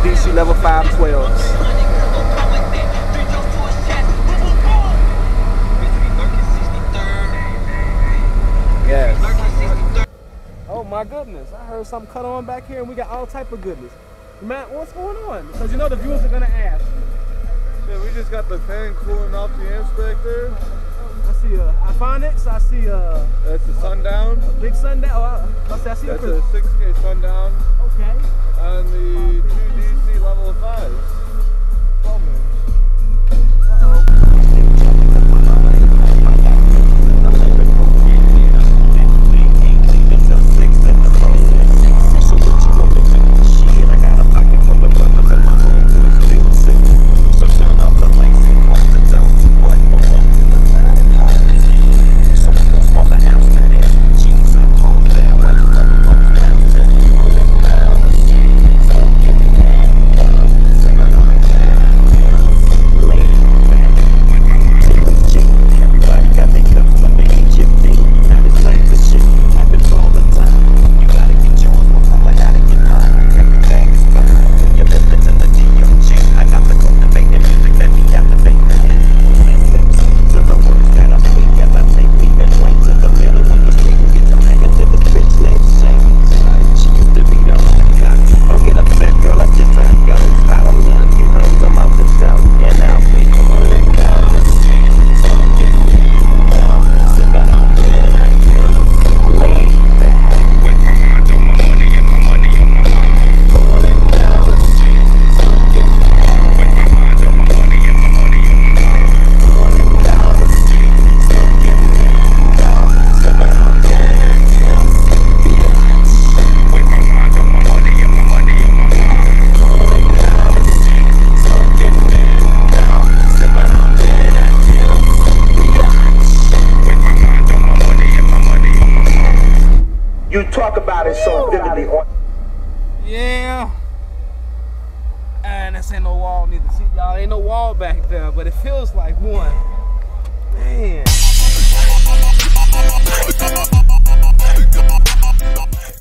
DC level 5 12s. Yes. Oh my goodness, I heard something cut on back here and we got all type of goodness. Matt, what's going on? Because you know the viewers are going to ask. Yeah, we just got the fan cooling off the inspector. I see Iphonics, I see that's a Sundown. A big Sundown. Oh, I see that's a 6K Sundown. Okay. On the 2 DC level 5s. You talk about it so vividly. Yeah. And this ain't no wall neither. See, y'all, ain't no wall back there, but it feels like one. Man.